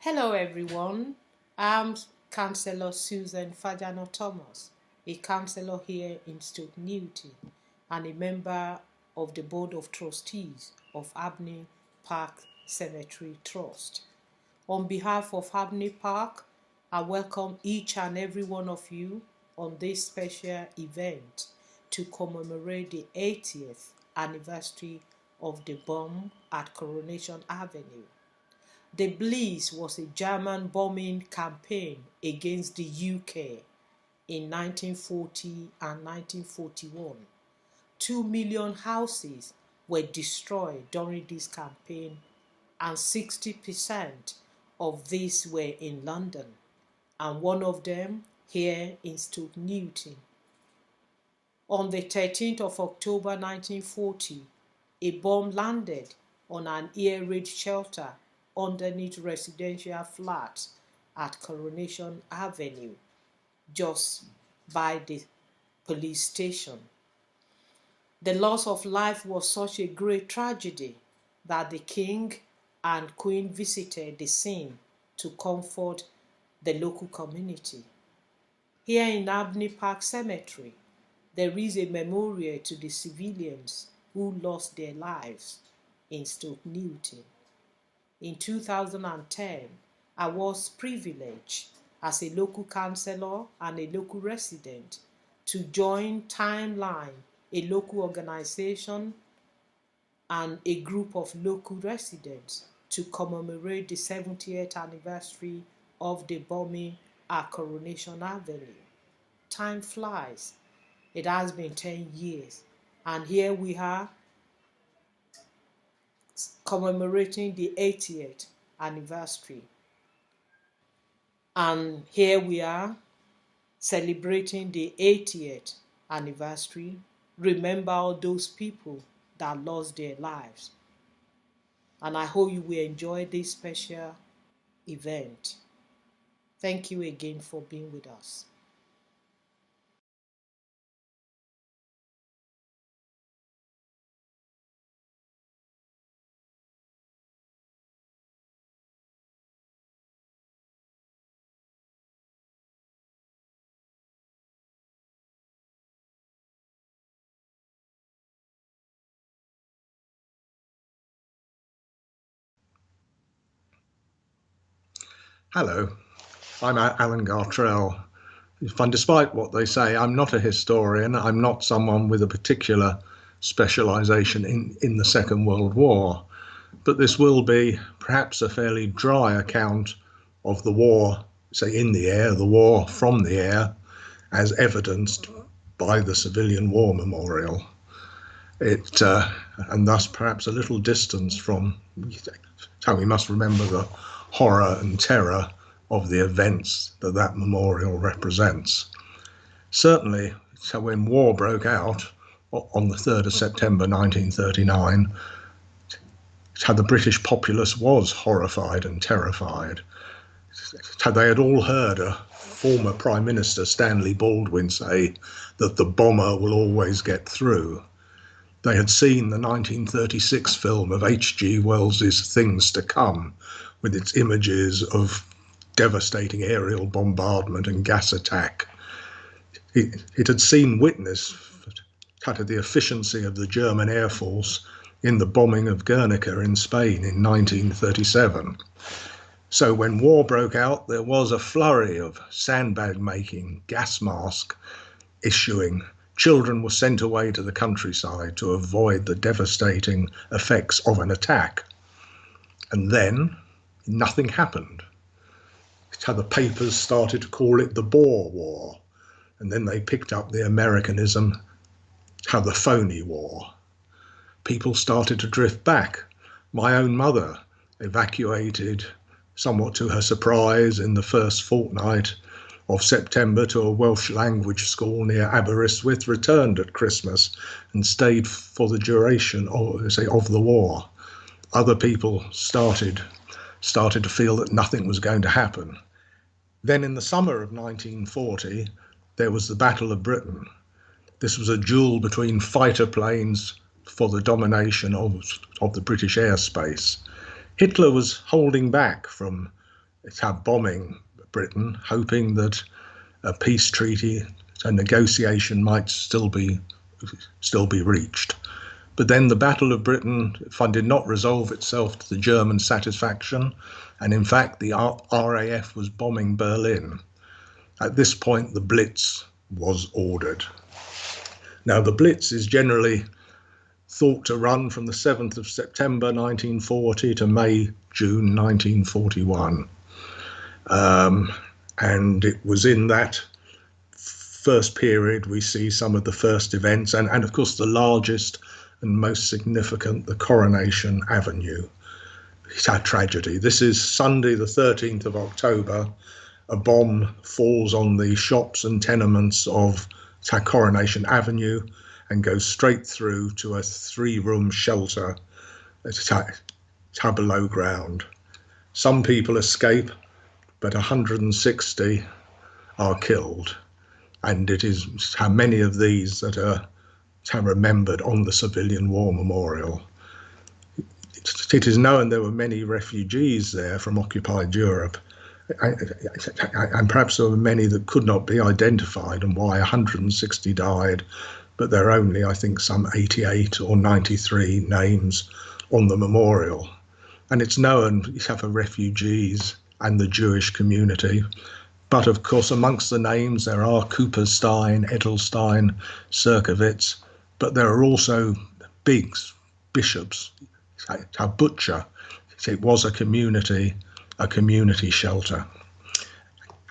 Hello everyone, I'm Councillor Susan Fajana-Thomas, a councillor here in Stoke Newington and a member of the Board of Trustees of Abney Park Cemetery Trust. On behalf of Abney Park, I welcome each and every one of you on this special event to commemorate the 80th anniversary of the bomb at Coronation Avenue. The Blitz was a German bombing campaign against the UK in 1940 and 1941. 2 million houses were destroyed during this campaign, and 60% of these were in London, and one of them here in Stoke Newington. On the 13th of October 1940, a bomb landed on an air raid shelter underneath residential flats at Coronation Avenue, just by the police station. The loss of life was such a great tragedy that the King and Queen visited the scene to comfort the local community. Here in Abney Park Cemetery, there is a memorial to the civilians who lost their lives in Stoke Newington. In 2010, I was privileged as a local councillor and a local resident to join Timeline, a local organization and a group of local residents to commemorate the 70th anniversary of the bombing at Coronation Avenue. Time flies. It has been 10 years, and here we are commemorating the 80th anniversary. And here we are celebrating the 80th anniversary. Remember all those people that lost their lives. And I hope you will enjoy this special event. Thank you again for being with us. Hello, I'm Alan Gartrell. And despite what they say, I'm not a historian. I'm not someone with a particular specialisation in the Second World War. But this will be perhaps a fairly dry account of the war, say in the air, the war from the air, as evidenced by the Civilian War Memorial. And thus perhaps a little distance from how we must remember the horror and terror of the events that memorial represents. Certainly, so when war broke out on the 3rd of September 1939, how the British populace was horrified and terrified. How they had all heard a former Prime Minister, Stanley Baldwin, say that the bomber will always get through. They had seen the 1936 film of H.G. Wells's Things to Come, with its images of devastating aerial bombardment and gas attack. It had seen witness to the efficiency of the German Air Force in the bombing of Guernica in Spain in 1937. So when war broke out, there was a flurry of sandbag making, gas mask issuing. Children were sent away to the countryside to avoid the devastating effects of an attack. And then nothing happened. It's how the papers started to call it the Boer War. And then they picked up the Americanism, how the phony war. People started to drift back. My own mother evacuated, somewhat to her surprise, in the first fortnight of September to a Welsh language school near Aberystwyth, returned at Christmas and stayed for the duration of the war. Other people started to feel that nothing was going to happen. Then in the summer of 1940, there was the Battle of Britain. This was a duel between fighter planes for the domination of the British airspace. Hitler was holding back from bombing Britain, hoping that a peace treaty, a negotiation might still be reached. But then the Battle of Britain did not resolve itself to the German satisfaction, and in fact the RAF was bombing Berlin. At this point the Blitz was ordered. Now the Blitz is generally thought to run from the 7th of September 1940 to May-June 1941. And it was in that first period we see some of the first events, and of course the largest and most significant, the Coronation Avenue. It's a tragedy. This is Sunday the 13th of October. A bomb falls on the shops and tenements of Coronation Avenue and goes straight through to a 3-room shelter below ground. Some people escape, but 160 are killed. And it is how many of these that are remembered on the Civilian War Memorial. It is known there were many refugees there from occupied Europe, and perhaps there were many that could not be identified, and why 160 died, but there are only, I think, some 88 or 93 names on the memorial. And it's known for refugees and the Jewish community. But of course, amongst the names, there are Cooperstein, Edelstein, Serkowitz, but there are also Biggs, bishops, a butcher. It was a community shelter.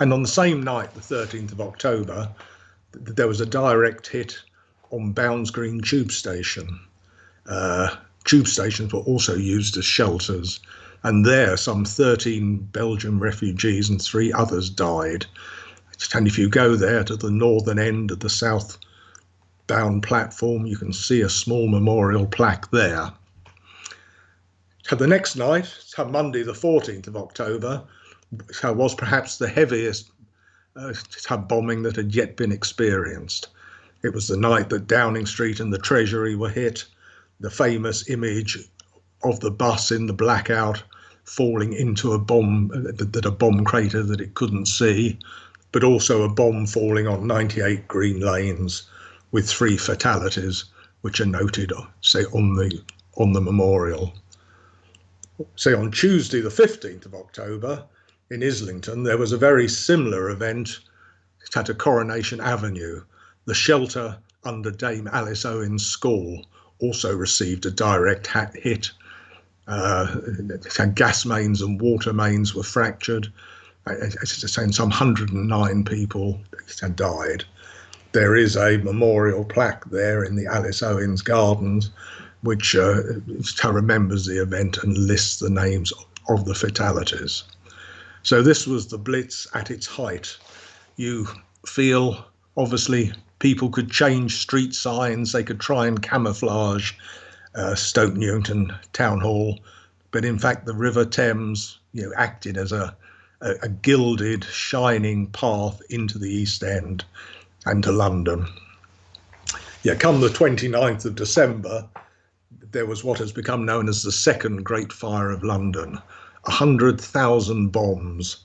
And on the same night, the 13th of October, there was a direct hit on Bounds Green tube station. Tube stations were also used as shelters, and there some 13 Belgian refugees and 3 others died. And if you go there to the northern end of the southbound platform, you can see a small memorial plaque there. So the next night, Monday the 14th of October, was perhaps the heaviest bombing that had yet been experienced. It was the night that Downing Street and the Treasury were hit. The famous image of the bus in the blackout falling into a bomb crater that it couldn't see, but also a bomb falling on 98 Green Lanes with 3 fatalities, which are noted, say, on the memorial. Say on Tuesday the 15th of October in Islington, there was a very similar event at a Coronation Avenue. The shelter under Dame Alice Owen's school also received a direct hit. Gas mains and water mains were fractured, and some 109 people died. There is a memorial plaque there in the Alice Owens Gardens, which remembers the event and lists the names of the fatalities. So this was the Blitz at its height. You feel, obviously, people could change street signs, they could try and camouflage Stoke Newington Town Hall, but in fact the River Thames, acted as a gilded, shining path into the East End and to London. Come the 29th of December, there was what has become known as the Second Great Fire of London. 100,000 bombs,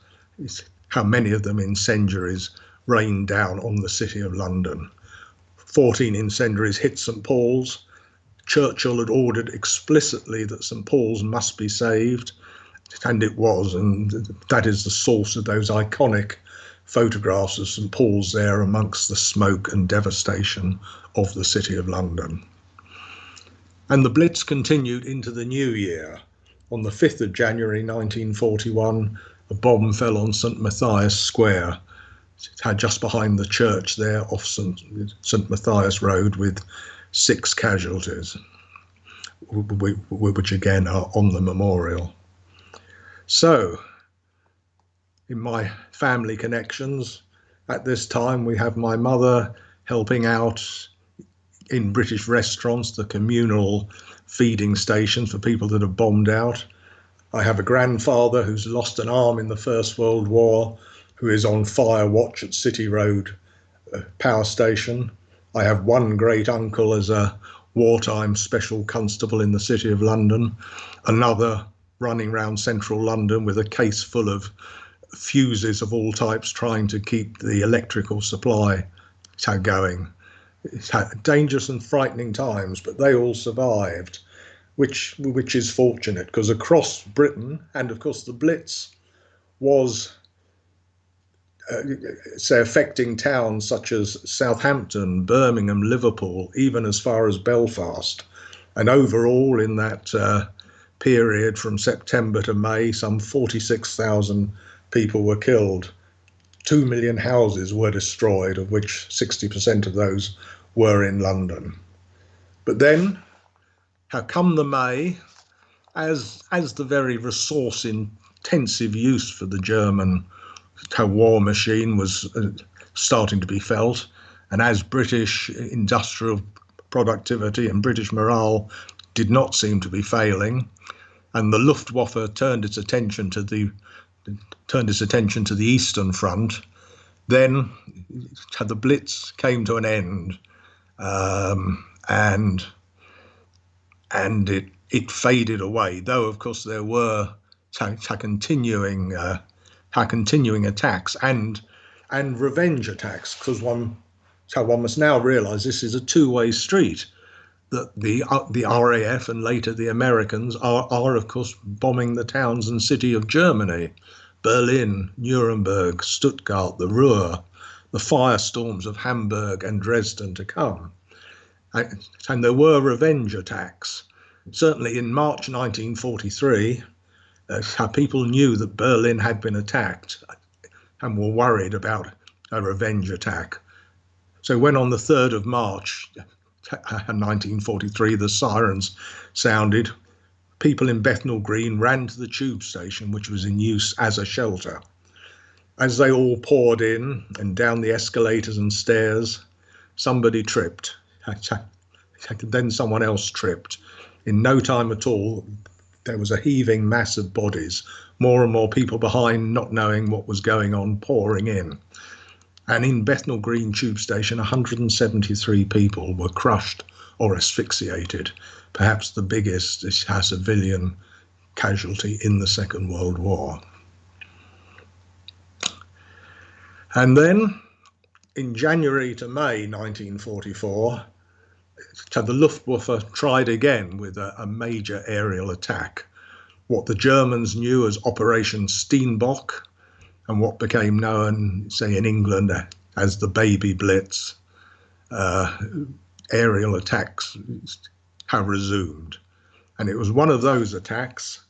how many of them incendiaries, rained down on the City of London. 14 incendiaries hit St Paul's. Churchill had ordered explicitly that St Paul's must be saved, and it was, and that is the source of those iconic photographs of St Paul's there amongst the smoke and devastation of the City of London. And the Blitz continued into the new year. On the 5th of January 1941, a bomb fell on St Matthias Square. It had just behind the church there off St Matthias Road, with 6 casualties, which again are on the memorial. So, in my family connections, at this time we have my mother helping out in British restaurants, the communal feeding stations for people that have bombed out. I have a grandfather who's lost an arm in the First World War, who is on fire watch at City Road power station. I have one great uncle as a wartime special constable in the City of London, another running around central London with a case full of fuses of all types, trying to keep the electrical supply going. It's dangerous and frightening times, but they all survived, which is fortunate, because across Britain, and of course the Blitz was say affecting towns such as Southampton, Birmingham, Liverpool, even as far as Belfast. And overall in that period from September to May, some 46,000 people were killed. 2 million houses were destroyed, of which 60% of those were in London. But then, how come the May, as the very resource-intensive use for the German war machine was starting to be felt, and as British industrial productivity and British morale did not seem to be failing, and the Luftwaffe turned its attention to the Eastern Front, then the Blitz came to an end, and it faded away. Though of course there were continuing attacks and revenge attacks, because one must now realise this is a two-way street. That the RAF and later the Americans are of course bombing the towns and city of Germany, Berlin, Nuremberg, Stuttgart, the Ruhr, the firestorms of Hamburg and Dresden to come. And there were revenge attacks. Certainly in March 1943, how people knew that Berlin had been attacked and were worried about a revenge attack. So when on the 3rd of March 1943 the sirens sounded, people in Bethnal Green ran to the tube station, which was in use as a shelter. As they all poured in and down the escalators and stairs, somebody tripped. Then someone else tripped. In no time at all, there was a heaving mass of bodies, more and more people behind, not knowing what was going on, pouring in. And in Bethnal Green tube station, 173 people were crushed or asphyxiated, perhaps the biggest civilian casualty in the Second World War. And then in January to May 1944, the Luftwaffe tried again with a major aerial attack, what the Germans knew as Operation Steenbock, and what became known, say, in England as the Baby Blitz. Aerial attacks have resumed. And it was one of those attacks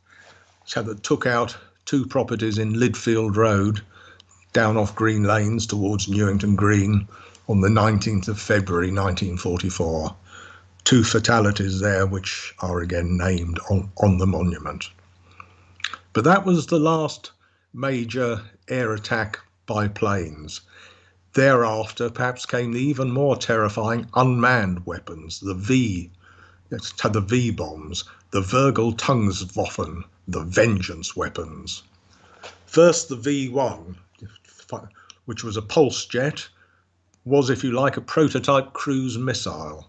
that took out 2 properties in Lidfield Road, down off Green Lanes towards Newington Green, on the 19th of February 1944. 2 fatalities there, which are again named on the monument. But that was the last major air attack by planes. Thereafter, perhaps, came the even more terrifying unmanned weapons, the V bombs, the Vergeltungswaffen, the vengeance weapons. First, the V1, which was a pulse jet, was, if you like, a prototype cruise missile.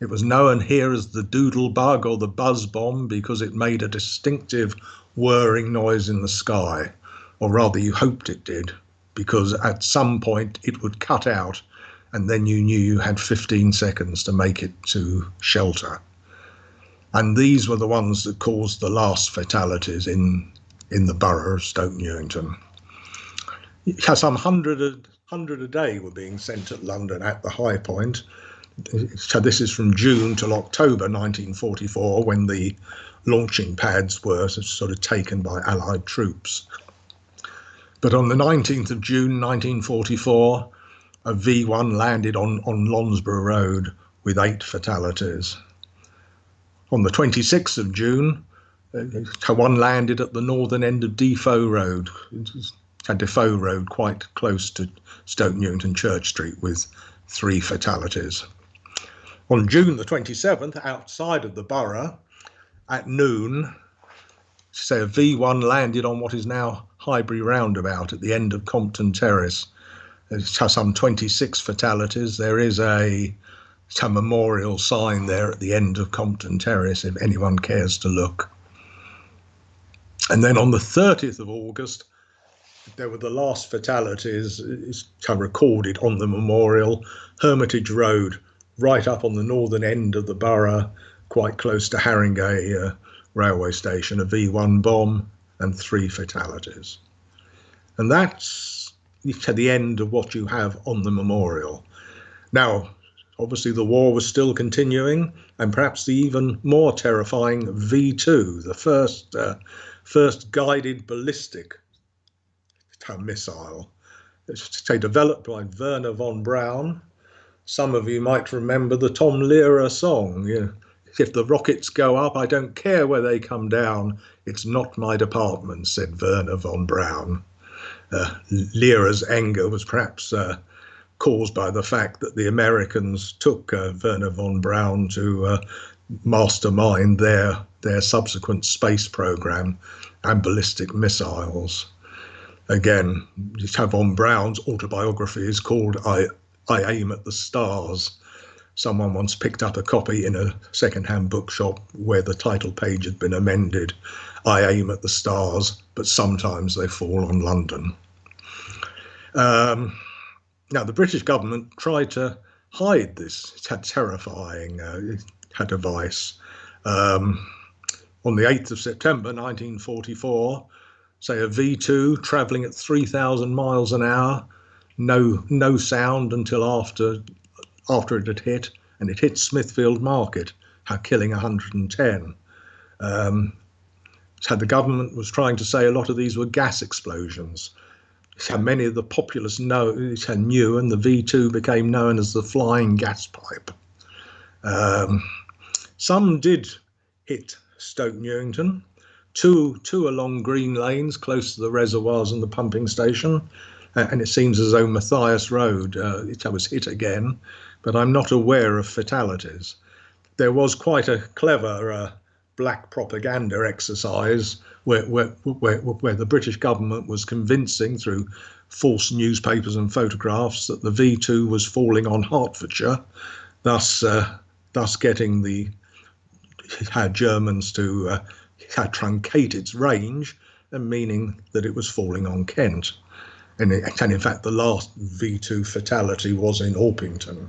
It was known here as the doodle bug or the buzz bomb because it made a distinctive whirring noise in the sky, or rather you hoped it did, because at some point it would cut out and then you knew you had 15 seconds to make it to shelter. And these were the ones that caused the last fatalities in the borough of Stoke Newington. Some 100 a day were being sent at London at the high point. So this is from June till October 1944, when the launching pads were sort of taken by Allied troops. But on the 19th of June 1944, a V1 landed on Lonsborough Road with 8 fatalities. On the 26th of June, one landed at the northern end of Defoe Road, quite close to Stoke Newington Church Street, with 3 fatalities. On June the 27th, outside of the borough, at noon, a V1 landed on what is now Highbury Roundabout at the end of Compton Terrace. There's some 26 fatalities. There is a memorial sign there at the end of Compton Terrace if anyone cares to look. And then on the 30th of August, there were the last fatalities recorded on the memorial, Hermitage Road, right up on the northern end of the borough, quite close to Haringey railway station, a V1 bomb and 3 fatalities. And that's the end of what you have on the memorial. Now, obviously the war was still continuing, and perhaps the even more terrifying V2, the first guided ballistic missile. It's developed by Werner von Braun. Some of you might remember the Tom Lehrer song, if the rockets go up, I don't care where they come down. It's not my department, said Werner von Braun. Lehrer's anger was perhaps caused by the fact that the Americans took Werner von Braun to mastermind their subsequent space program and ballistic missiles. Again, von Braun's autobiography is called I Aim at the Stars. Someone once picked up a copy in a second-hand bookshop where the title page had been amended. I aim at the stars, but sometimes they fall on London. Now, the British government tried to hide this terrifying device. On the 8th of September 1944, say a V2 travelling at 3,000 miles an hour, no sound until after it had hit, and it hit Smithfield Market, killing 110. So the government was trying to say a lot of these were gas explosions. So many of the populace knew, and the V2 became known as the flying gas pipe. Some did hit Stoke Newington, two along green lanes close to the reservoirs and the pumping station, and it seems as though Matthias Road was hit again, but I'm not aware of fatalities. There was quite a clever black propaganda exercise where the British government was convincing through false newspapers and photographs that the V2 was falling on Hertfordshire, thus getting the Germans to truncate its range, and meaning that it was falling on Kent. And in fact, the last V2 fatality was in Orpington.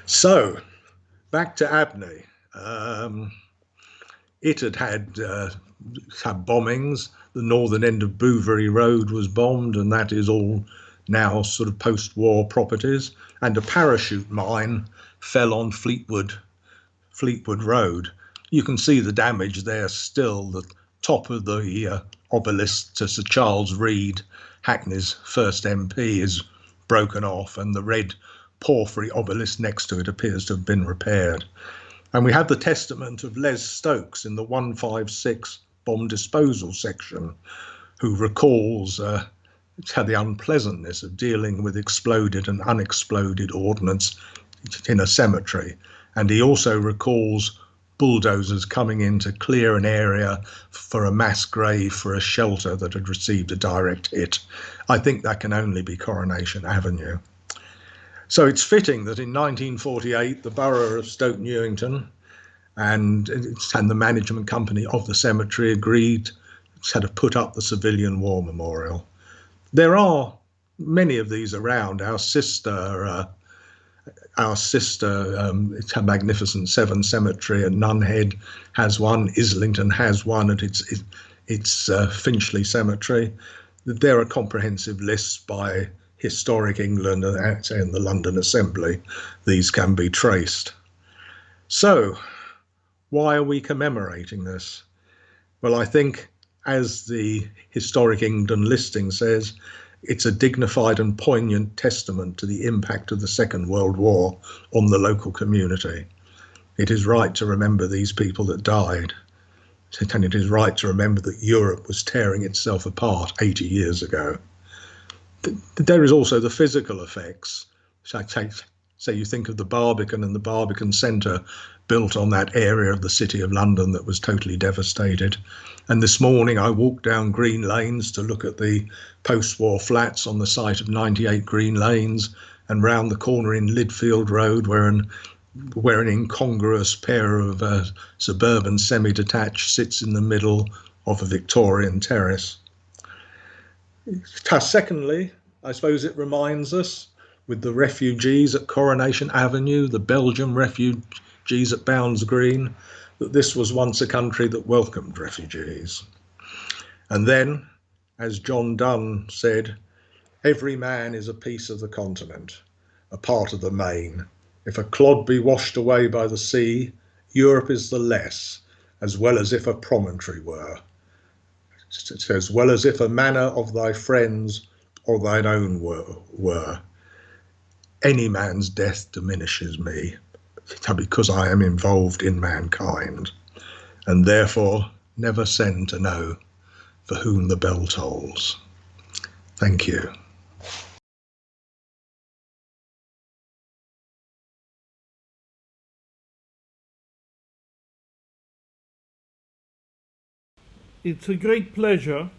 So, back to Abney. It had bombings. The northern end of Bouverie Road was bombed, and that is all now sort of post-war properties. And a parachute mine fell on Fleetwood Road. You can see the damage there still. The top of the obelisk to Sir Charles Reed, Hackney's first MP, is broken off, and the red porphyry obelisk next to it appears to have been repaired. And we have the testament of Les Stokes in the 156 bomb disposal section, who recalls the unpleasantness of dealing with exploded and unexploded ordnance in a cemetery. And he also recalls bulldozers coming in to clear an area for a mass grave for a shelter that had received a direct hit. I think that can only be Coronation Avenue. So it's fitting that in 1948, the borough of Stoke Newington and the management company of the cemetery agreed to put up the civilian war memorial. There are many of these around. Our sister, it's a magnificent Severn Cemetery at Nunhead has one. Islington has one at its Finchley Cemetery. There are comprehensive lists by Historic England and the London Assembly. These can be traced. So, why are we commemorating this? Well, I think, as the Historic England listing says, it's a dignified and poignant testament to the impact of the Second World War on the local community. It is right to remember these people that died, and it is right to remember that Europe was tearing itself apart 80 years ago. There is also the physical effects. So you think of the Barbican and the Barbican Centre built on that area of the City of London that was totally devastated. And this morning I walked down Green Lanes to look at the post-war flats on the site of 98 Green Lanes, and round the corner in Lidfield Road where an where an incongruous pair of suburban semi-detached sits in the middle of a Victorian terrace. Secondly, I suppose it reminds us, with the refugees at Coronation Avenue, the Belgian refugees at Bounds Green, that this was once a country that welcomed refugees. And then, as John Donne said, every man is a piece of the continent, a part of the main. If a clod be washed away by the sea, Europe is the less, as well as if a promontory were. As well as if a manor of thy friends or thine own were. Any man's death diminishes me, because I am involved in mankind, and therefore never send to know for whom the bell tolls. Thank you. It's a great pleasure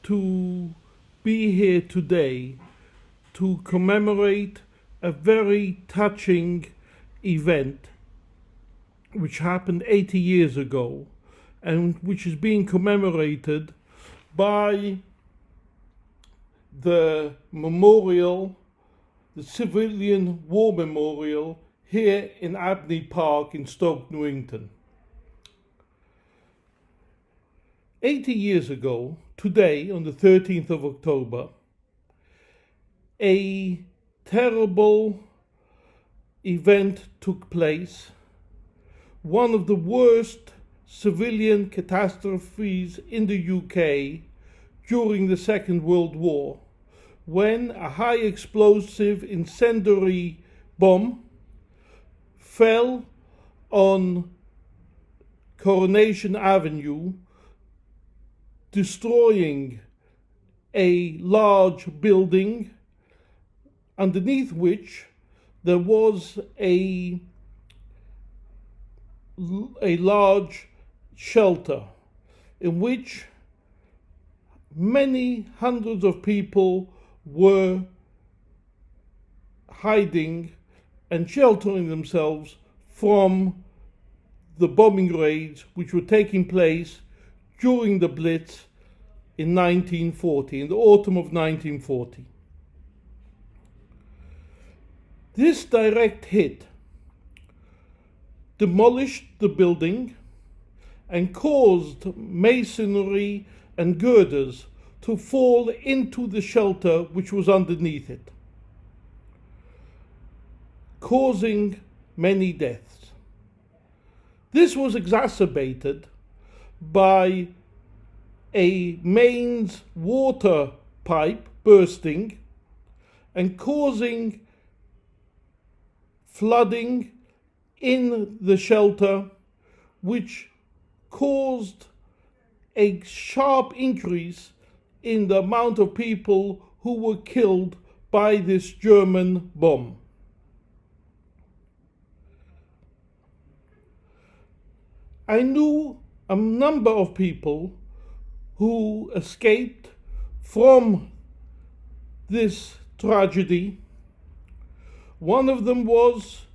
to be here today to commemorate a very touching event which happened 80 years ago and which is being commemorated by the memorial, the Civilian War Memorial here in Abney Park in Stoke Newington. 80 years ago, today, on the 13th of October, a terrible event took place, one of the worst civilian catastrophes in the UK during the Second World War, when a high explosive incendiary bomb fell on Coronation Avenue, destroying a large building underneath which there was a large shelter in which many hundreds of people were hiding and sheltering themselves from the bombing raids which were taking place during the Blitz in 1940, in the autumn of 1940. This direct hit demolished the building and caused masonry and girders to fall into the shelter which was underneath it, causing many deaths. This was exacerbated by a mains water pipe bursting and causing flooding in the shelter, which caused a sharp increase in the amount of people who were killed by this German bomb. I knew a number of people who escaped from this tragedy. One of them was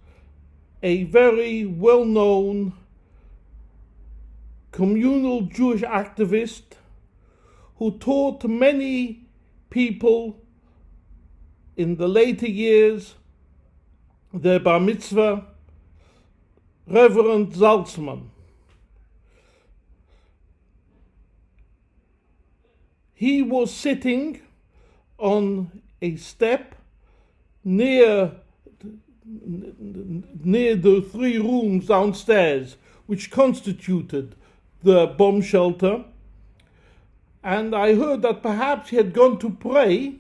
a very well-known communal Jewish activist who taught many people in the later years their bar mitzvah, Reverend Salzman. He was sitting on a step near the 3 rooms downstairs which constituted the bomb shelter, and I heard that perhaps he had gone to pray,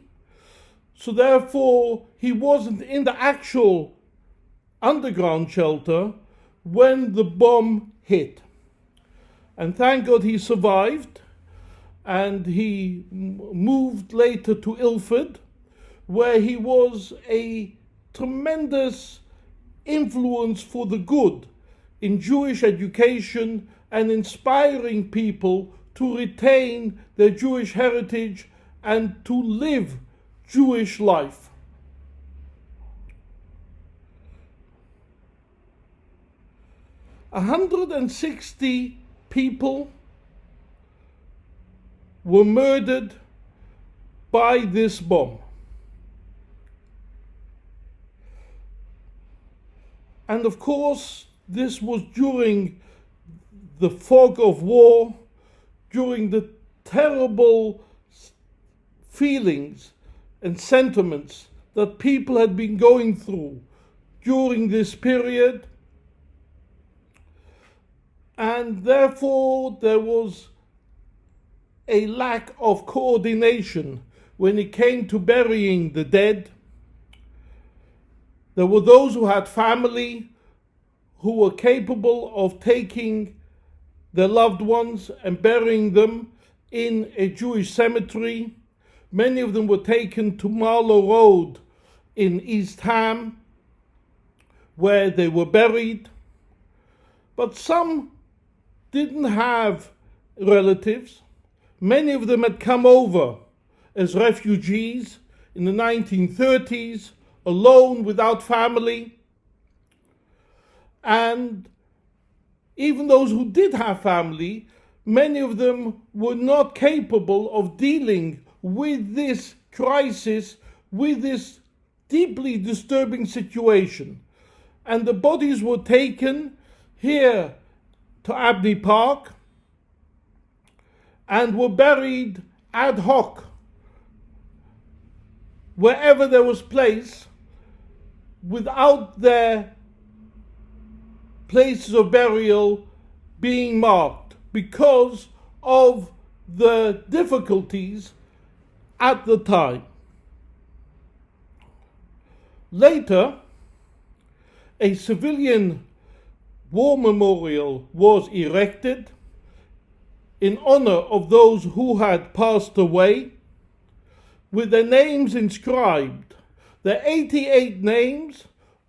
so therefore he wasn't in the actual underground shelter when the bomb hit. And thank God he survived, and he moved later to Ilford, where he was a tremendous influence for the good in Jewish education and inspiring people to retain their Jewish heritage and to live Jewish life. 160 people were murdered by this bomb. And of course, this was during the fog of war, during the terrible feelings and sentiments that people had been going through during this period. And therefore, there was a lack of coordination when it came to burying the dead. There were those who had family who were capable of taking their loved ones and burying them in a Jewish cemetery. Many of them were taken to Marlow Road in East Ham, where they were buried. But some didn't have relatives. Many of them had come over as refugees in the 1930s, alone, without family. And even those who did have family, many of them were not capable of dealing with this crisis, with this deeply disturbing situation. And the bodies were taken here to Abney Park and were buried ad hoc wherever there was place, without their places of burial being marked because of the difficulties at the time. Later, a civilian war memorial was erected in honor of those who had passed away, with their names inscribed. There are 88 names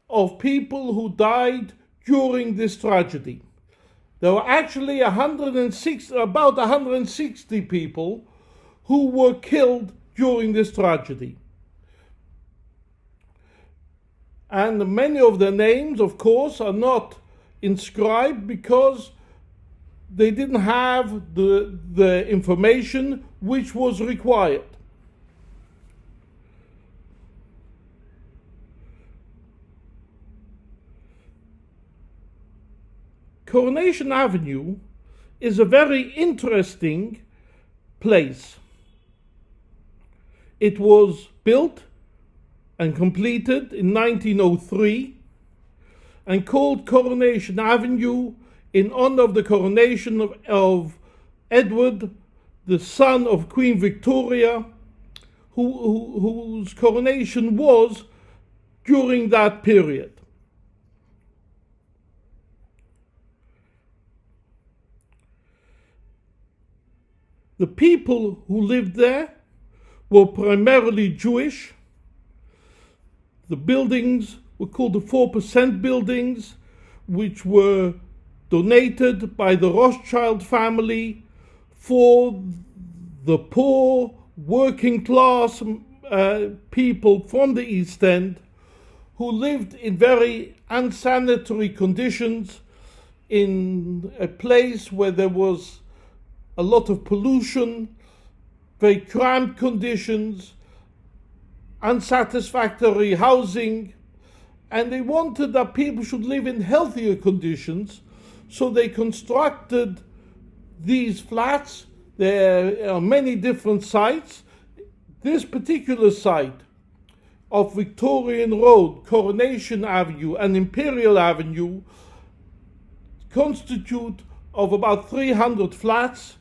of people who died during this tragedy. There were actually about 160 people who were killed during this tragedy. And many of their names, of course, are not inscribed because they didn't have the information which was required. Coronation Avenue is a very interesting place. It was built and completed in 1903 and called Coronation Avenue in honor of the coronation of Edward, the son of Queen Victoria, whose coronation was during that period. The people who lived there were primarily Jewish. The buildings were called the 4% buildings, which were donated by the Rothschild family for the poor, working class people from the East End who lived in very unsanitary conditions in a place where there was a lot of pollution, very cramped conditions, unsatisfactory housing, and they wanted that people should live in healthier conditions, so they constructed these flats. There are many different sites. This particular site of Victorian Road, Coronation Avenue and Imperial Avenue constitute of about 300 flats,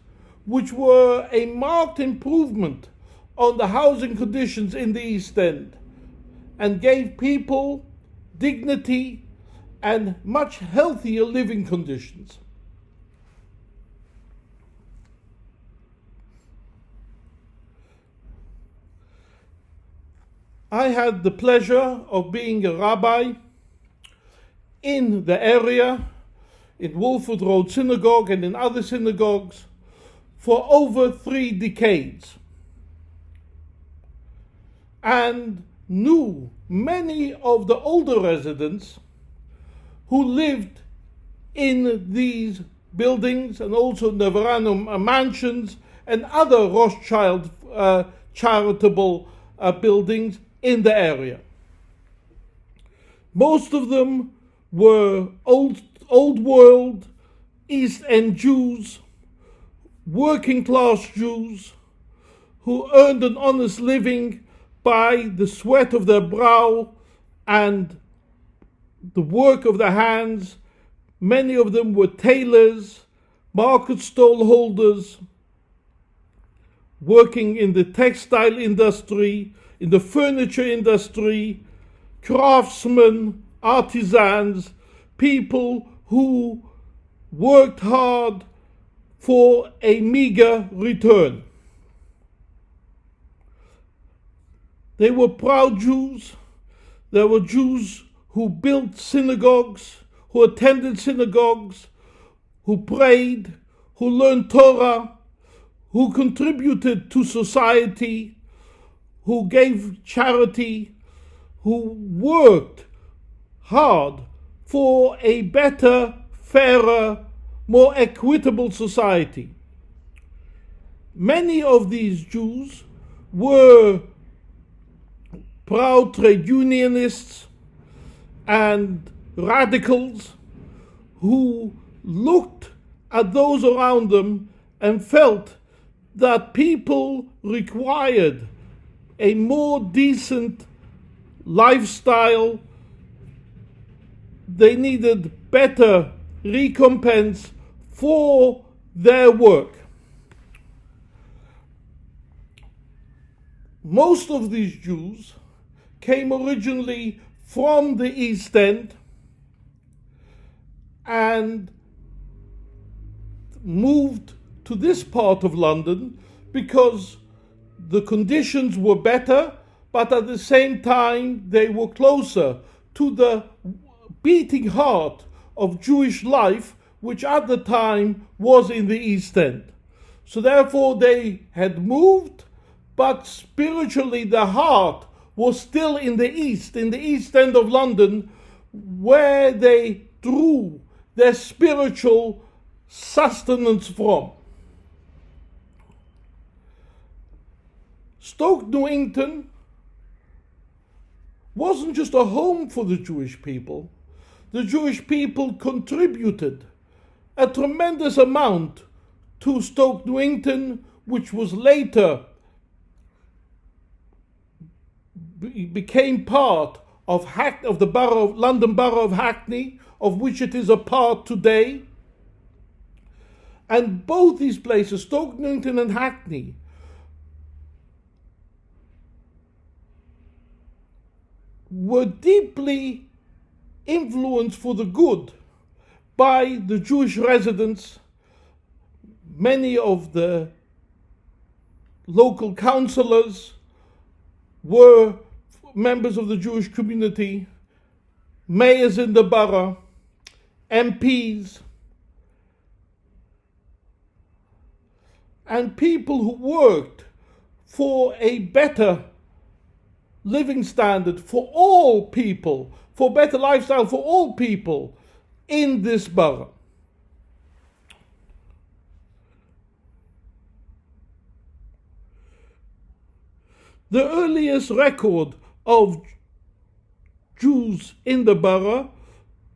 which were a marked improvement on the housing conditions in the East End and gave people dignity and much healthier living conditions. I had the pleasure of being a rabbi in the area, in Wolford Road Synagogue and in other synagogues, for over 3 decades, and knew many of the older residents who lived in these buildings, and also Nevarano mansions and other Rothschild charitable buildings in the area. Most of them were old world East End Jews, working class Jews, who earned an honest living by the sweat of their brow and the work of their hands. Many of them were tailors, market stall holders, working in the textile industry, in the furniture industry, craftsmen, artisans, people who worked hard for a meager return. They were proud Jews. There were Jews who built synagogues, who attended synagogues, who prayed, who learned Torah, who contributed to society, who gave charity, who worked hard for a better, fairer, more equitable society. Many of these Jews were proud trade unionists and radicals who looked at those around them and felt that people required a more decent lifestyle. They needed better recompense for their work. Most of these Jews came originally from the East End and moved to this part of London because the conditions were better, but at the same time they were closer to the beating heart of Jewish life, which at the time was in the East End. So therefore they had moved, but spiritually their heart was still in the East End of London, where they drew their spiritual sustenance from. Stoke Newington wasn't just a home for the Jewish people. The Jewish people contributed a tremendous amount to Stoke Newington, which was later became part of the borough of London Borough of Hackney, of which it is a part today. And both these places, Stoke Newington and Hackney, were deeply influenced for the good by the Jewish residents. Many of the local councillors were members of the Jewish community, mayors in the borough, MPs, and people who worked for a better living standard for all people, for better lifestyle for all people in this borough. The earliest record of Jews in the borough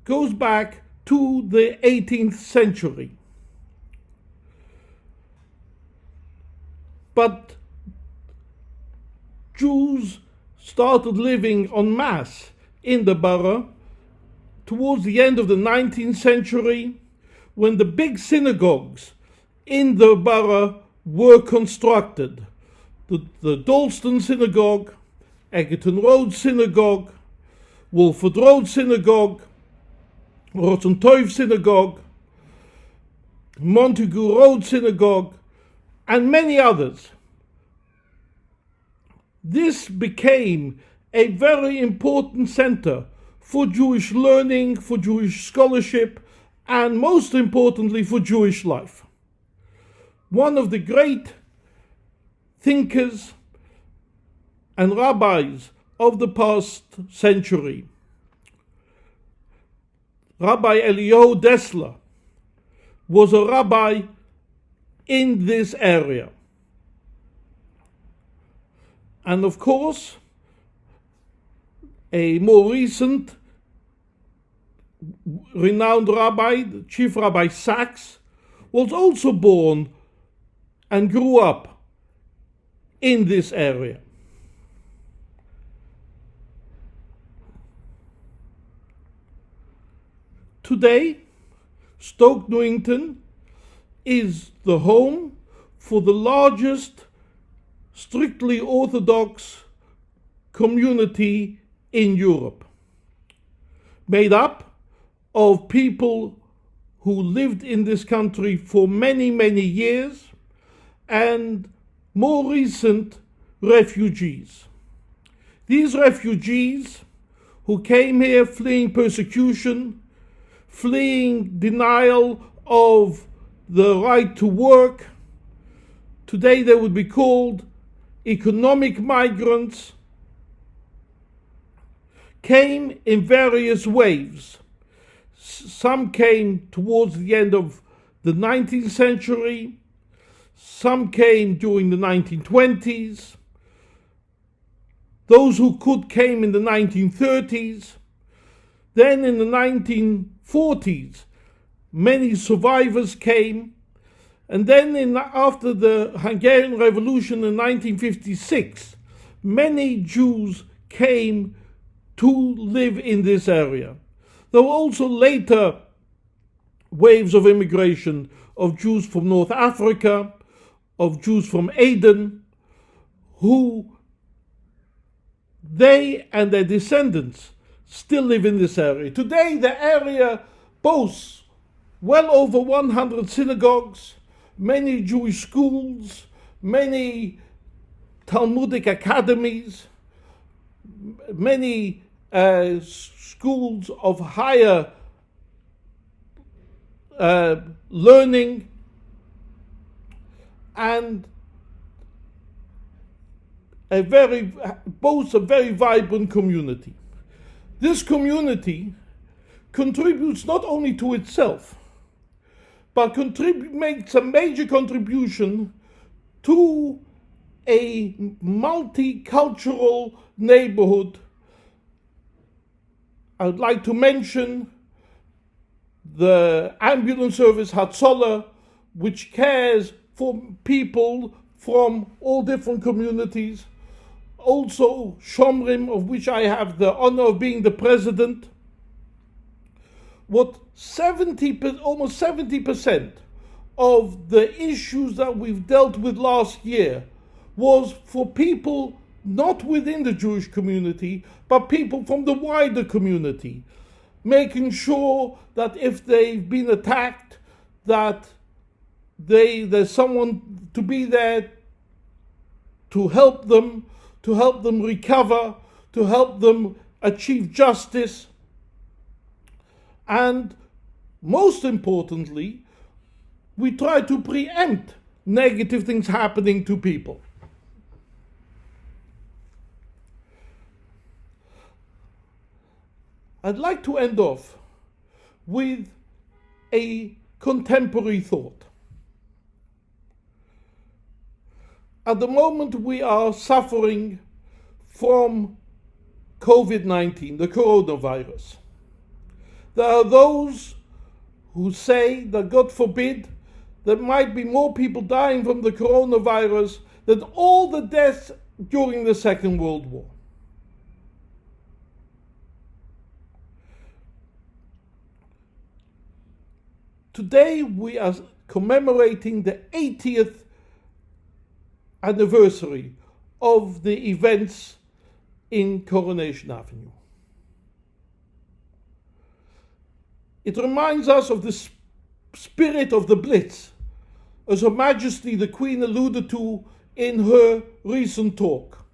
goes back to the 18th century. But Jews started living en masse in the borough towards the end of the 19th century, when the big synagogues in the borough were constructed. The Dalston Synagogue, Egerton Road Synagogue, Wolford Road Synagogue, Rotten Toiv Synagogue, Montague Road Synagogue, and many others. This became a very important center for Jewish learning, for Jewish scholarship, and most importantly for Jewish life. One of the great thinkers and rabbis of the past century, Rabbi Eliyahu Dessler, was a rabbi in this area. And of course, a more recent renowned rabbi, the Chief Rabbi Sachs, was also born and grew up in this area. Today, Stoke Newington is the home for the largest strictly Orthodox community in Europe, made up of people who lived in this country for many, many years and more recent refugees. These refugees who came here fleeing persecution, fleeing denial of the right to work, today they would be called economic migrants, came in various waves. Some came towards the end of the 19th century, some came during the 1920s, those who could came in the 1930s, then in the 1940s many survivors came, and then after the Hungarian Revolution in 1956, many Jews came to live in this area. There were also later waves of immigration of Jews from North Africa, of Jews from Aden, who they and their descendants still live in this area. Today the area boasts well over 100 synagogues, many Jewish schools, many Talmudic academies, many schools of higher learning, and boasts a very vibrant community. This community contributes not only to itself, but makes a major contribution to a multicultural neighborhood. I would like to mention the ambulance service Cllr, which cares for people from all different communities. Also Shomrim, of which I have the honor of being the president. Almost 70% of the issues that we've dealt with last year was for people not within the Jewish community, but people from the wider community, making sure that if they've been attacked, that there's someone to be there to help them recover, to help them achieve justice. And most importantly, we try to preempt negative things happening to people. I'd like to end off with a contemporary thought. At the moment we are suffering from COVID-19, the coronavirus. There are those who say that, God forbid, there might be more people dying from the coronavirus than all the deaths during the Second World War. Today we are commemorating the 80th anniversary of the events in Coronation Avenue. It reminds us of the spirit of the Blitz, as Her Majesty the Queen alluded to in her recent talk.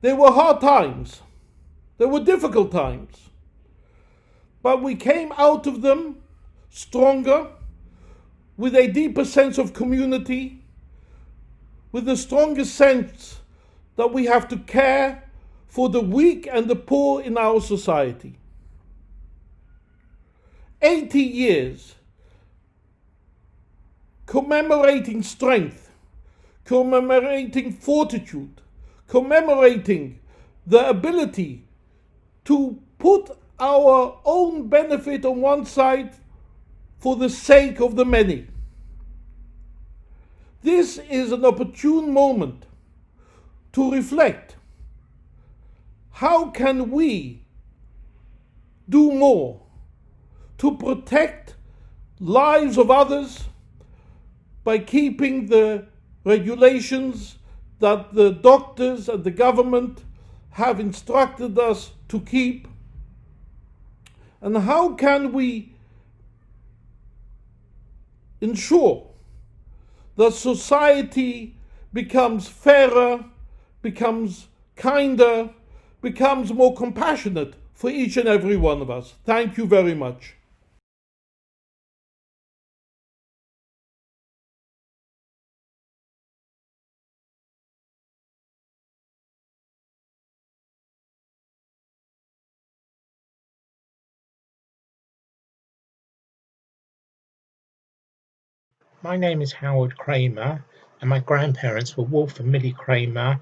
There were hard times, there were difficult times, but we came out of them stronger, with a deeper sense of community, with the strongest sense that we have to care for the weak and the poor in our society. 80 years commemorating strength, commemorating fortitude, commemorating the ability to put our own benefit on one side for the sake of the many. This is an opportune moment to reflect. How can we do more to protect lives of others by keeping the regulations that the doctors and the government have instructed us to keep? And how can we ensure that society becomes fairer, becomes kinder, becomes more compassionate for each and every one of us? Thank you very much. My name is Howard Kramer, and my grandparents were Wolf and Millie Kramer,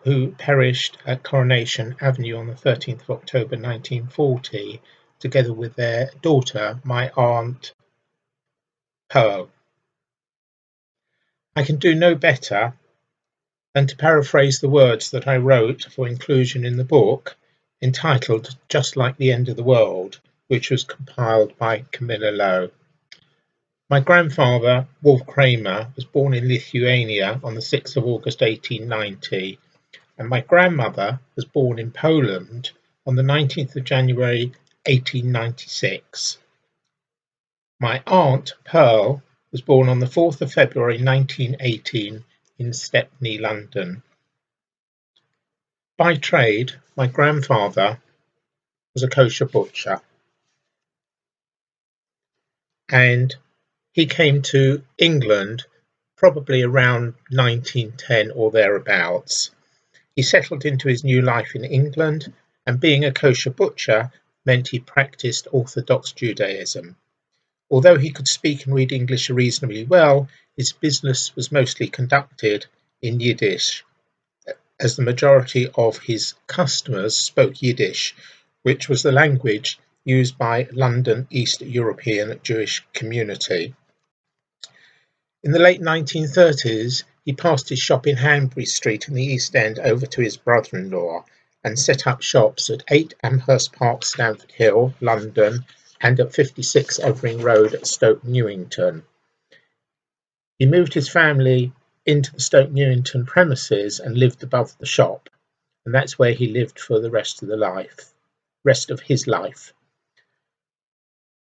who perished at Coronation Avenue on the 13th of October 1940, together with their daughter, my aunt Pearl. I can do no better than to paraphrase the words that I wrote for inclusion in the book, entitled Just Like the End of the World, which was compiled by Cllr. My grandfather, Wolf Kramer, was born in Lithuania on the 6th of August 1890, and my grandmother was born in Poland on the 19th of January 1896. My aunt, Pearl, was born on the 4th of February 1918 in Stepney, London. By trade, my grandfather was a kosher butcher, and he came to England probably around 1910 or thereabouts. He settled into his new life in England, and being a kosher butcher meant he practiced Orthodox Judaism. Although he could speak and read English reasonably well, his business was mostly conducted in Yiddish, as the majority of his customers spoke Yiddish, which was the language used by London East European Jewish community. In the late 1930s, he passed his shop in Hanbury Street in the East End over to his brother-in-law and set up shops at 8 Amherst Park, Stamford Hill, London, and at 56 Evering Road at Stoke Newington. He moved his family into the Stoke Newington premises and lived above the shop, and that's where he lived for the rest of his life.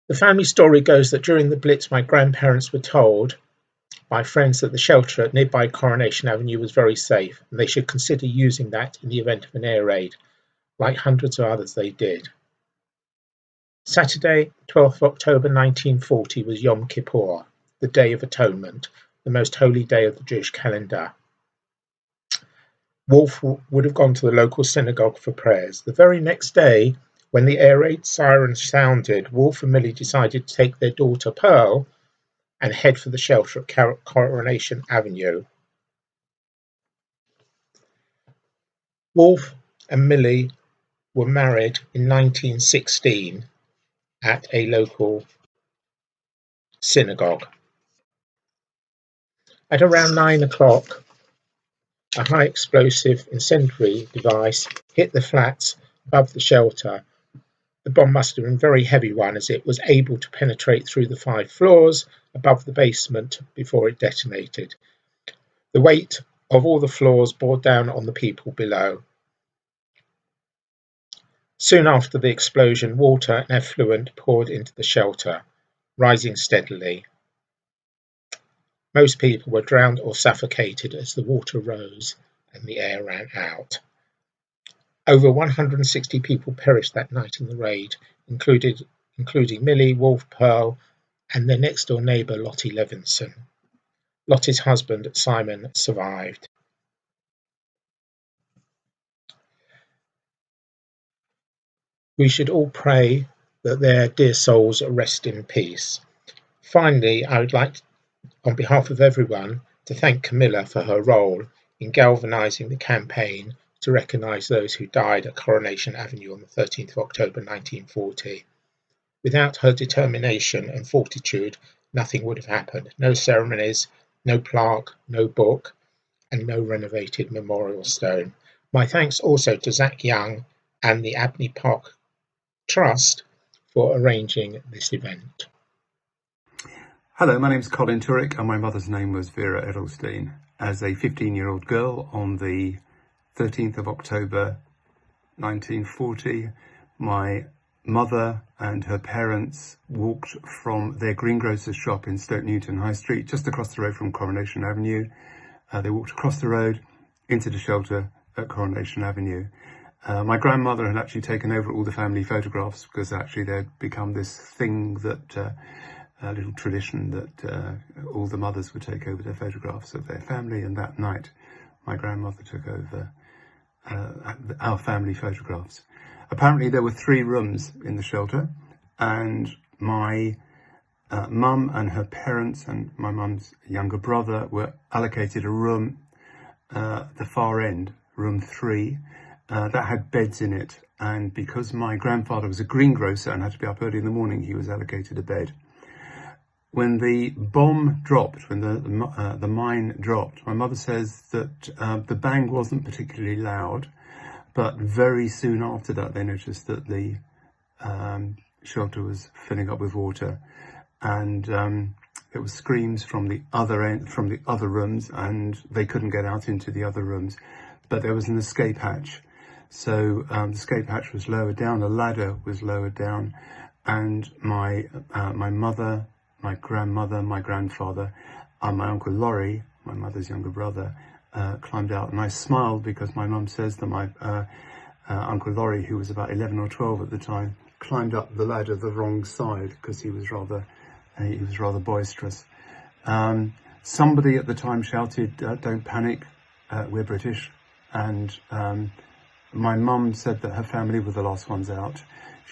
The family story goes that during the Blitz, my grandparents were told by friends that the shelter at nearby Coronation Avenue was very safe, and they should consider using that in the event of an air raid, like hundreds of others they did. Saturday, 12th of October 1940 was Yom Kippur, the Day of Atonement, the most holy day of the Jewish calendar. Wolf would have gone to the local synagogue for prayers. The very next day, when the air raid siren sounded, Wolf and Millie decided to take their daughter Pearl and head for the shelter at Coronation Avenue. Wolf and Millie were married in 1916 at a local synagogue. At around 9 o'clock, a high explosive incendiary device hit the flats above the shelter. The bomb must have been a very heavy one, as it was able to penetrate through the 5 floors above the basement before it detonated. The weight of all the floors bore down on the people below. Soon after the explosion, water and effluent poured into the shelter, rising steadily. Most people were drowned or suffocated as the water rose and the air ran out. Over 160 people perished that night in the raid, including Millie, Wolf, Pearl, and their next-door neighbour, Lottie Levinson. Lottie's husband, Simon, survived. We should all pray that their dear souls rest in peace. Finally, I would like, on behalf of everyone, to thank Camilla for her role in galvanising the campaign to recognise those who died at Coronation Avenue on the 13th of October 1940. Without her determination and fortitude, nothing would have happened. No ceremonies, no plaque, no book, and no renovated memorial stone. My thanks also to Zach Young and the Abney Park Trust for arranging this event. Hello, my name is Colin Turek and my mother's name was Vera Edelstein. As a 15-year-old girl on the 13th of October 1940, my mother and her parents walked from their greengrocer's shop in Stoke Newington High Street, just across the road from Coronation Avenue. They walked across the road into the shelter at Coronation Avenue. My grandmother had actually taken over all the family photographs because actually there'd become this thing that, a little tradition that all the mothers would take over their photographs of their family, and that night my grandmother took over our family photographs. Apparently there were 3 rooms in the shelter, and my mum and her parents and my mum's younger brother were allocated a room, the far end, room 3, that had beds in it. And because my grandfather was a greengrocer and had to be up early in the morning, he was allocated a bed. When the bomb dropped, when the mine dropped, my mother says that the bang wasn't particularly loud, but very soon after that they noticed that the shelter was filling up with water, and there were screams from the other end, from the other rooms, and they couldn't get out into the other rooms. But there was an escape hatch, so the escape hatch was lowered down, a ladder was lowered down, and my mother, my grandmother, my grandfather, and my Uncle Laurie, my mother's younger brother, climbed out. And I smiled because my mum says that my Uncle Laurie, who was about 11 or 12 at the time, climbed up the ladder the wrong side because he was rather boisterous. Somebody at the time shouted, "Don't panic, we're British." And my mum said that her family were the last ones out.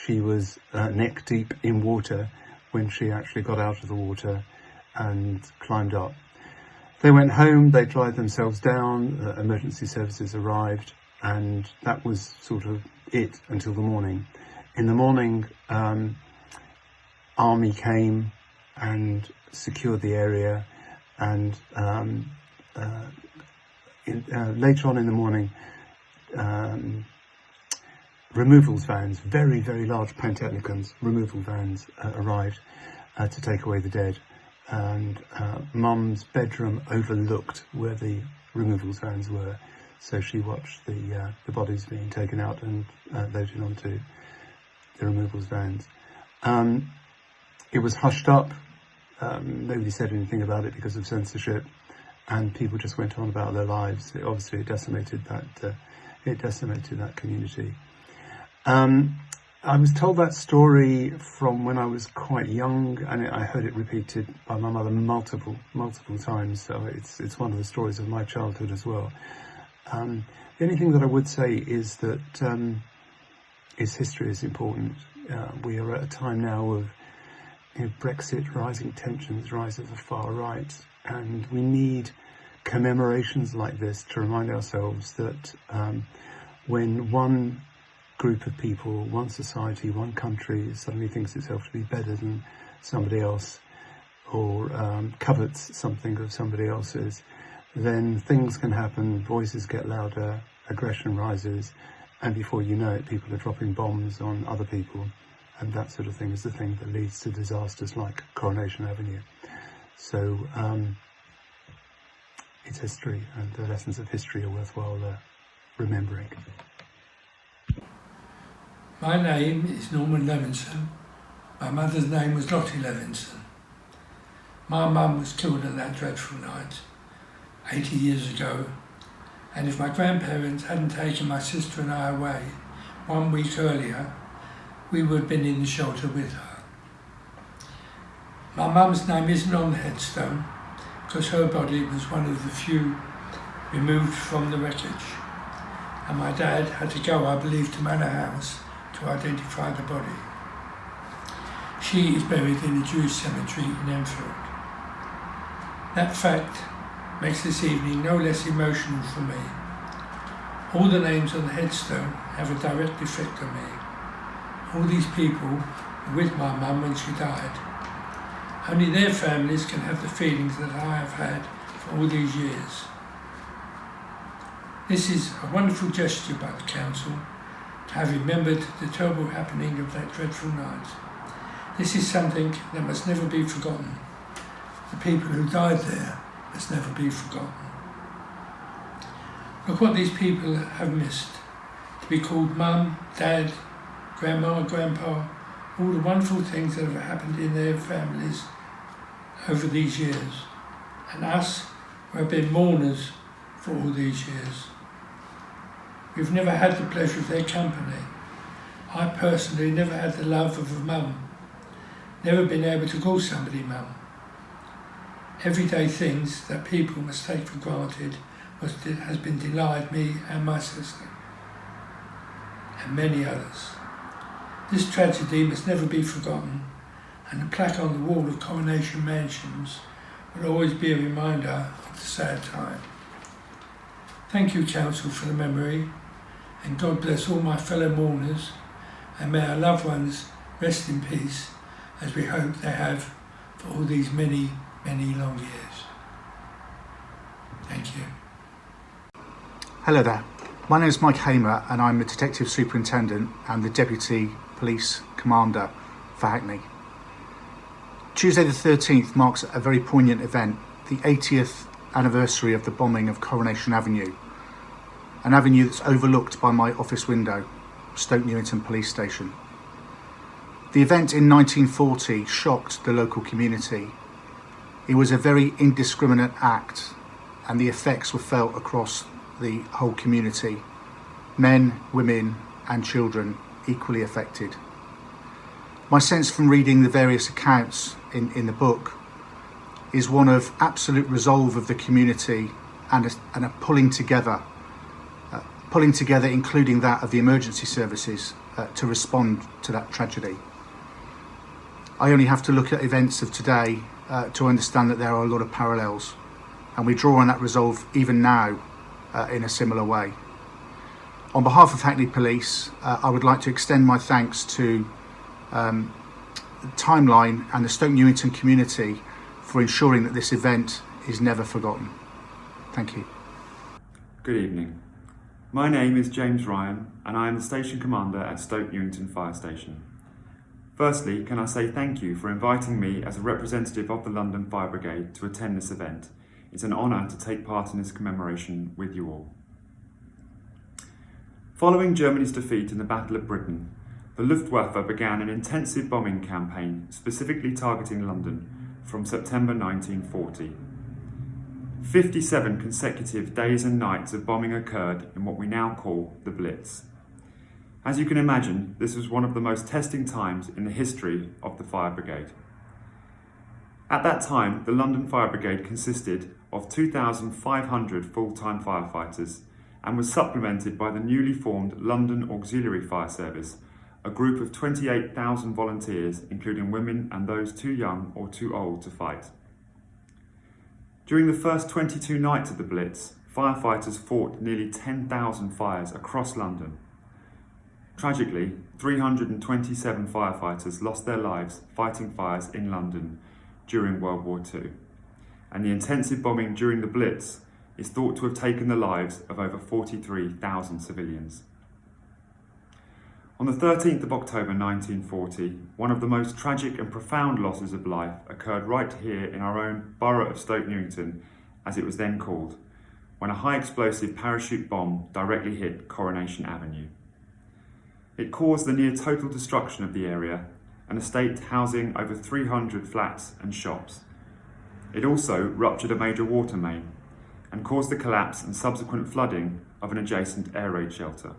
She was neck deep in water when she actually got out of the water and climbed up. They went home, they dried themselves down, emergency services arrived, and that was sort of it until the morning. In the morning, army came and secured the area, and later on in the morning, removals vans, very, very large Pantechnicons, removal vans arrived to take away the dead. And Mum's bedroom overlooked where the removals vans were, so she watched the bodies being taken out and loaded onto the removals vans. It was hushed up. Nobody said anything about it because of censorship, and people just went on about their lives. It decimated that community. I was told that story from when I was quite young, and I heard it repeated by my mother multiple times. So it's one of the stories of my childhood as well. The only thing that I would say is that history is important. We are at a time now of Brexit, rising tensions, rise of the far right, and we need commemorations like this to remind ourselves that when one group of people, one society, one country suddenly thinks itself to be better than somebody else, or covets something of somebody else's, then things can happen, voices get louder, aggression rises, and before you know it, people are dropping bombs on other people, and that sort of thing is the thing that leads to disasters like Coronation Avenue. So it's history, and the lessons of history are worthwhile remembering. My name is Norman Levinson. My mother's name was Lottie Levinson. My mum was killed on that dreadful night, 80 years ago, and if my grandparents hadn't taken my sister and I away 1 week earlier, we would have been in the shelter with her. My mum's name isn't on the headstone because her body was one of the few removed from the wreckage, and my dad had to go, I believe, to Manor House to identify the body. She is buried in a Jewish cemetery in Enfield. That fact makes this evening no less emotional for me. All the names on the headstone have a direct effect on me. All these people were with my mum when she died. Only their families can have the feelings that I have had for all these years. This is a wonderful gesture by the council to have remembered the terrible happening of that dreadful night. This is something that must never be forgotten. The people who died there must never be forgotten. Look what these people have missed. To be called mum, dad, grandma, grandpa, all the wonderful things that have happened in their families over these years. And us, who have been mourners for all these years. We've never had the pleasure of their company. I personally never had the love of a mum. Never been able to call somebody mum. Everyday things that people must take for granted has been denied me and my sister, and many others. This tragedy must never be forgotten, and the plaque on the wall of Coronation Mansions will always be a reminder of the sad time. Thank you, Council, for the memory, and God bless all my fellow mourners, and may our loved ones rest in peace, as we hope they have for all these many, many long years. Thank you. Hello there, my name is Mike Hamer and I'm the Detective Superintendent and the Deputy Police Commander for Hackney. Tuesday the 13th marks a very poignant event, the 80th anniversary of the bombing of Coronation Avenue, an avenue that's overlooked by my office window, Stoke Newington Police Station. The event in 1940 shocked the local community. It was a very indiscriminate act and the effects were felt across the whole community. Men, women and children equally affected. My sense from reading the various accounts in the book is one of absolute resolve of the community and a pulling together, including that of the emergency services to respond to that tragedy. I only have to look at events of today to understand that there are a lot of parallels, and we draw on that resolve even now in a similar way. On behalf of Hackney Police, I would like to extend my thanks to Timeline and the Stoke Newington community for ensuring that this event is never forgotten. Thank you. Good evening. My name is James Ryan and I am the Station Commander at Stoke Newington Fire Station. Firstly, can I say thank you for inviting me as a representative of the London Fire Brigade to attend this event. It's an honour to take part in this commemoration with you all. Following Germany's defeat in the Battle of Britain, the Luftwaffe began an intensive bombing campaign specifically targeting London from September 1940. 57 consecutive days and nights of bombing occurred in what we now call the Blitz. As you can imagine, this was one of the most testing times in the history of the Fire Brigade. At that time, the London Fire Brigade consisted of 2,500 full-time firefighters and was supplemented by the newly formed London Auxiliary Fire Service, a group of 28,000 volunteers, including women and those too young or too old to fight. During the first 22 nights of the Blitz, firefighters fought nearly 10,000 fires across London. Tragically, 327 firefighters lost their lives fighting fires in London during World War II, and the intensive bombing during the Blitz is thought to have taken the lives of over 43,000 civilians. On the 13th of October 1940, one of the most tragic and profound losses of life occurred right here in our own borough of Stoke Newington, as it was then called, when a high explosive parachute bomb directly hit Coronation Avenue. It caused the near total destruction of the area, an estate housing over 300 flats and shops. It also ruptured a major water main and caused the collapse and subsequent flooding of an adjacent air raid shelter.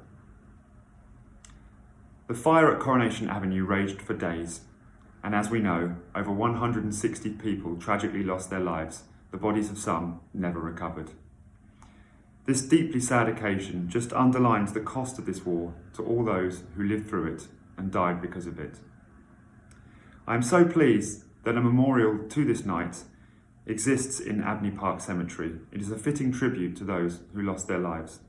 The fire at Coronation Avenue raged for days, and as we know, over 160 people tragically lost their lives, the bodies of some never recovered. This deeply sad occasion just underlines the cost of this war to all those who lived through it and died because of it. I am so pleased that a memorial to this night exists in Abney Park Cemetery. It is a fitting tribute to those who lost their lives.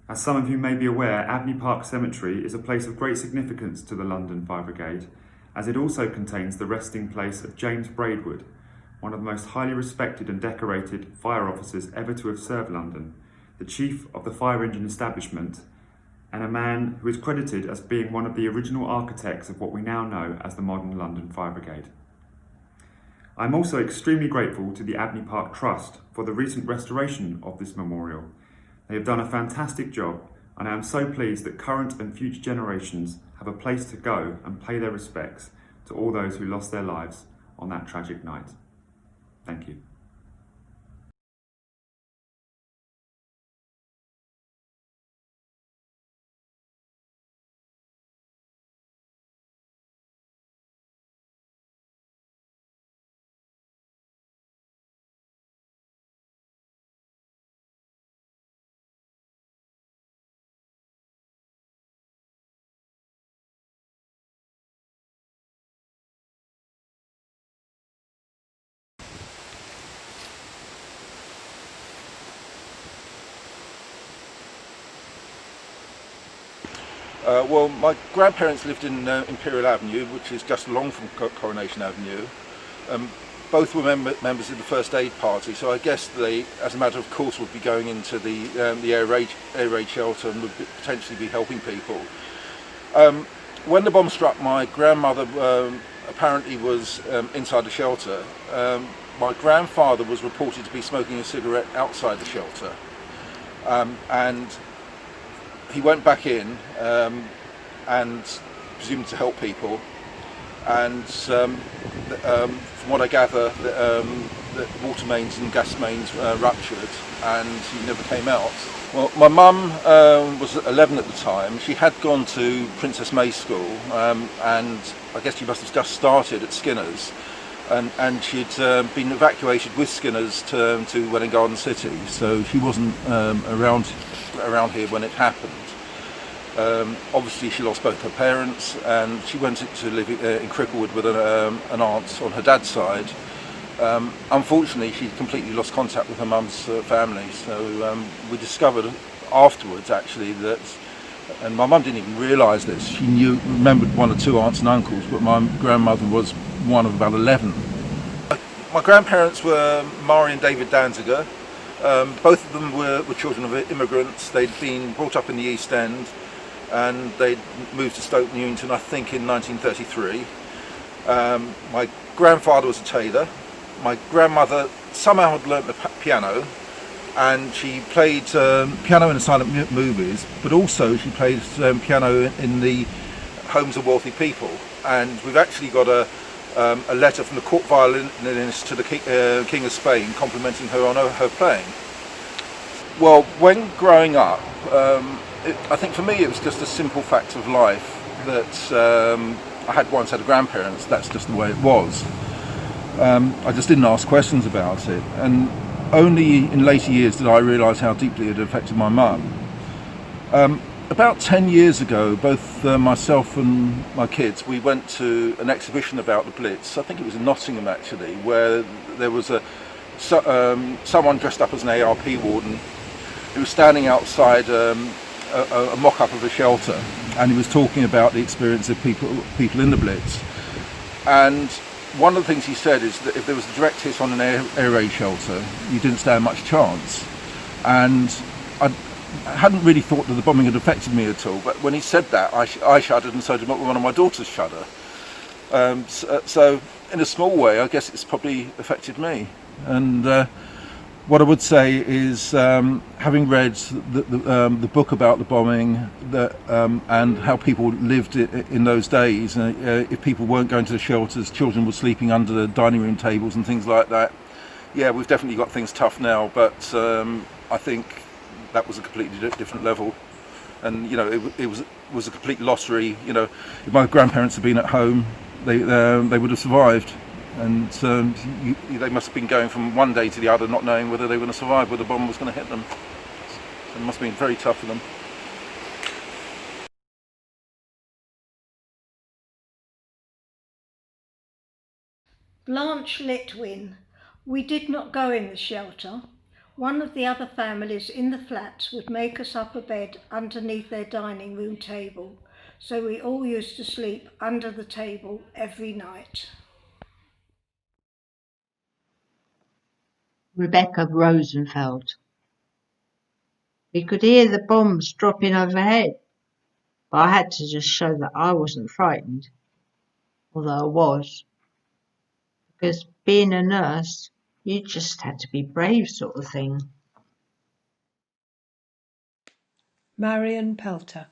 As some of you may be aware, Abney Park Cemetery is a place of great significance to the London Fire Brigade, as it also contains the resting place of James Braidwood, one of the most highly respected and decorated fire officers ever to have served London, the chief of the fire engine establishment, and a man who is credited as being one of the original architects of what we now know as the modern London Fire Brigade. I'm also extremely grateful to the Abney Park Trust for the recent restoration of this memorial. They have done a fantastic job, and I am so pleased that current and future generations have a place to go and pay their respects to all those who lost their lives on that tragic night. Thank you. Well, my grandparents lived in Imperial Avenue, which is just along from Coronation Avenue. Both were members of the First Aid Party, so I guess they, as a matter of course, would be going into the air raid shelter and would potentially be helping people. When the bomb struck, my grandmother apparently was inside the shelter. My grandfather was reported to be smoking a cigarette outside the shelter, and he went back in and presumed to help people, and from what I gather, the water mains and gas mains ruptured and he never came out. Well, my mum was 11 at the time. She had gone to Princess May School, and I guess she must have just started at Skinner's, and she'd been evacuated with Skinner's to Welwyn Garden City, so she wasn't around here when it happened. Obviously she lost both her parents, and she went to live in Cricklewood with an aunt on her dad's side. Unfortunately she completely lost contact with her mum's family, so we discovered afterwards actually that, and my mum didn't even realise this, she remembered one or two aunts and uncles, but my grandmother was one of about 11. My grandparents were Mari and David Danziger. Both of them were children of immigrants. They'd been brought up in the East End, and they'd moved to Stoke Newington, I think, in 1933. My grandfather was a tailor. My grandmother somehow had learnt the piano, and she played piano in the silent movies, but also she played piano in the homes of wealthy people. And we've actually got a letter from the court violinist to the King of Spain complimenting her on her playing. Well, when growing up, I think for me it was just a simple fact of life that I had once had grandparents. That's just the way it was. I just didn't ask questions about it, and only in later years did I realise how deeply it had affected my mum. About 10 years ago, both myself and my kids, we went to an exhibition about the Blitz. I think it was in Nottingham actually, where there was someone dressed up as an ARP warden who was standing outside a mock-up of a shelter, and he was talking about the experience of people in the Blitz. And one of the things he said is that if there was a direct hit on an air raid shelter, you didn't stand much chance. And I hadn't really thought that the bombing had affected me at all, but when he said that, I shuddered, and so did one of my daughters shudder. So in a small way, I guess it's probably affected me. And what I would say is, having read the book about the bombing and how people lived in those days, if people weren't going to the shelters, children were sleeping under the dining room tables and things like that. Yeah, we've definitely got things tough now, but I think that was a completely different level. And it was a complete lottery. If my grandparents had been at home, they would have survived. And they must have been going from one day to the other not knowing whether they were going to survive, whether the bomb was going to hit them. It must have been very tough for them. Blanche Litwin. We did not go in the shelter. One of the other families in the flats would make us up a bed underneath their dining room table, so we all used to sleep under the table every night. Rebecca Rosenfeld. We could hear the bombs dropping overhead, but I had to just show that I wasn't frightened, although I was. Because being a nurse, you just had to be brave sort of thing. Marion Pelter.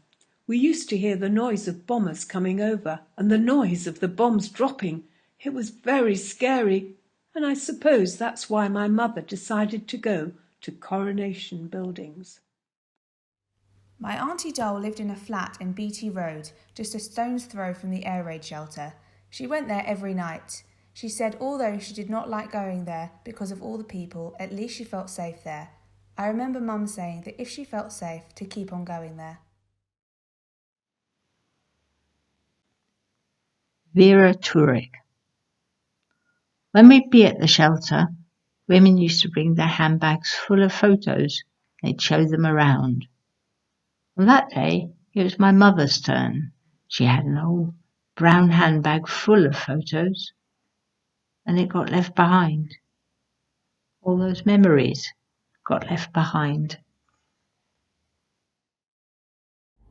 We used to hear the noise of bombers coming over and the noise of the bombs dropping. It was very scary, and I suppose that's why my mother decided to go to Coronation Buildings. My Auntie Dole lived in a flat in Beatty Road, just a stone's throw from the air raid shelter. She went there every night. She said although she did not like going there because of all the people, at least she felt safe there. I remember Mum saying that if she felt safe, to keep on going there. Vera Turek. When we'd be at the shelter, women used to bring their handbags full of photos. They'd show them around. On that day, it was my mother's turn. She had an old brown handbag full of photos, and it got left behind. All those memories got left behind.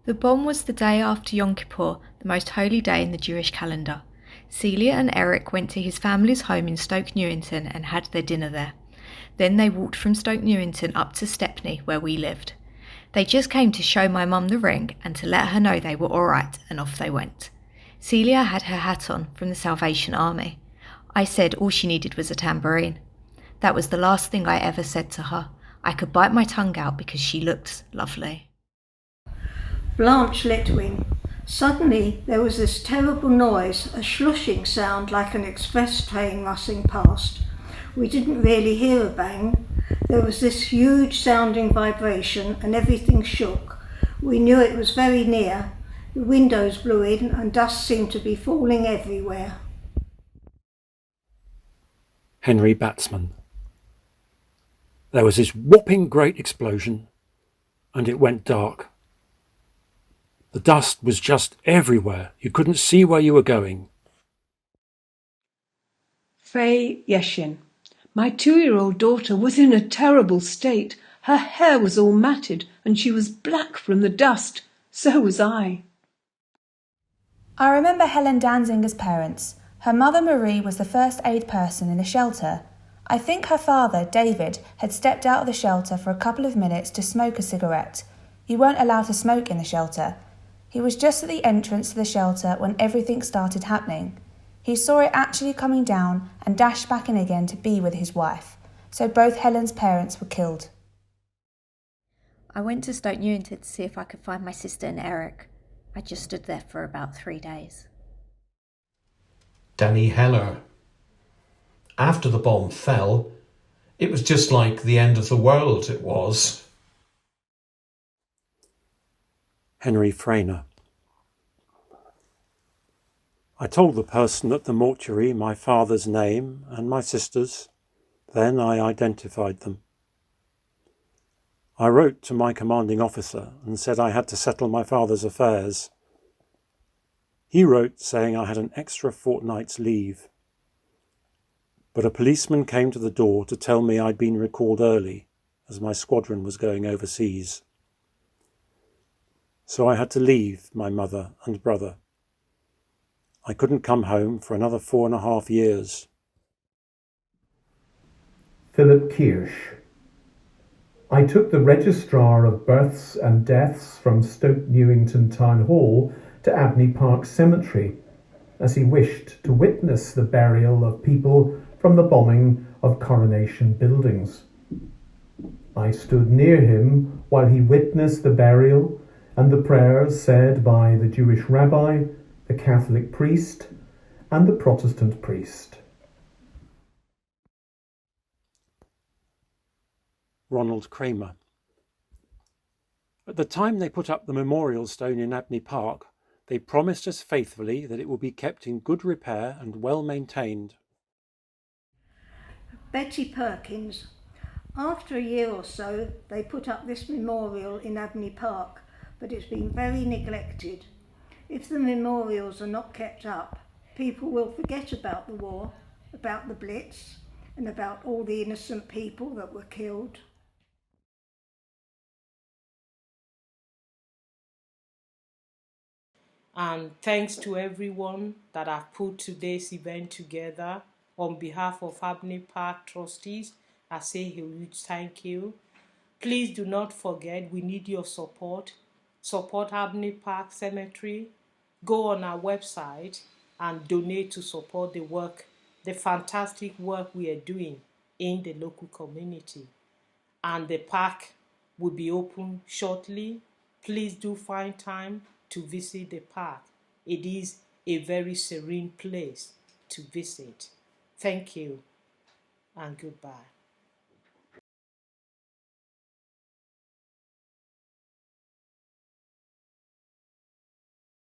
The bomb was the day after Yom Kippur, the most holy day in the Jewish calendar. Celia and Eric went to his family's home in Stoke Newington and had their dinner there. Then they walked from Stoke Newington up to Stepney, where we lived. They just came to show my mum the ring and to let her know they were all right, and off they went. Celia had her hat on from the Salvation Army. I said all she needed was a tambourine. That was the last thing I ever said to her. I could bite my tongue out because she looked lovely. Blanche Litwin. Suddenly there was this terrible noise, a slushing sound like an express train rushing past. We didn't really hear a bang. There was this huge sounding vibration and everything shook. We knew it was very near. The windows blew in and dust seemed to be falling everywhere. Henry Batsman. There was this whopping great explosion, and it went dark. The dust was just everywhere. You couldn't see where you were going. Faye Yeshin. My 2-year-old daughter was in a terrible state. Her hair was all matted and she was black from the dust. So was I. I remember Helen Danzinger's parents. Her mother Marie was the first aid person in the shelter. I think her father, David, had stepped out of the shelter for a couple of minutes to smoke a cigarette. You weren't allowed to smoke in the shelter. He was just at the entrance to the shelter when everything started happening. He saw it actually coming down and dashed back in again to be with his wife. So both Helen's parents were killed. I went to Stoke Newington to see if I could find my sister and Eric. I just stood there for about 3 days. Danny Heller. After the bomb fell, it was just like the end of the world, it was. Henry Frainer. I told the person at the mortuary my father's name and my sister's. Then I identified them. I wrote to my commanding officer and said I had to settle my father's affairs. He wrote saying I had an extra fortnight's leave. But a policeman came to the door to tell me I'd been recalled early, as my squadron was going overseas. So I had to leave my mother and brother. I couldn't come home for another 4.5 years. Philip Kirsch. I took the Registrar of Births and Deaths from Stoke Newington Town Hall to Abney Park Cemetery, as he wished to witness the burial of people from the bombing of Coronation Buildings. I stood near him while he witnessed the burial and the prayers said by the Jewish rabbi, the Catholic priest, and the Protestant priest. Ronald Kramer. At the time they put up the memorial stone in Abney Park, they promised us faithfully that it will be kept in good repair and well maintained. Betty Perkins. After a year or so, they put up this memorial in Abney Park, but it's been very neglected. If the memorials are not kept up, people will forget about the war, about the Blitz, and about all the innocent people that were killed. And thanks to everyone that have put today's event together. On behalf of Abney Park trustees, I say a huge thank you. Please do not forget, we need your support. Support Abney Park Cemetery. Go on our website and donate to support the work, the fantastic work we are doing in the local community. And the park will be open shortly. Please do find time to visit the park. It is a very serene place to visit. Thank you and goodbye.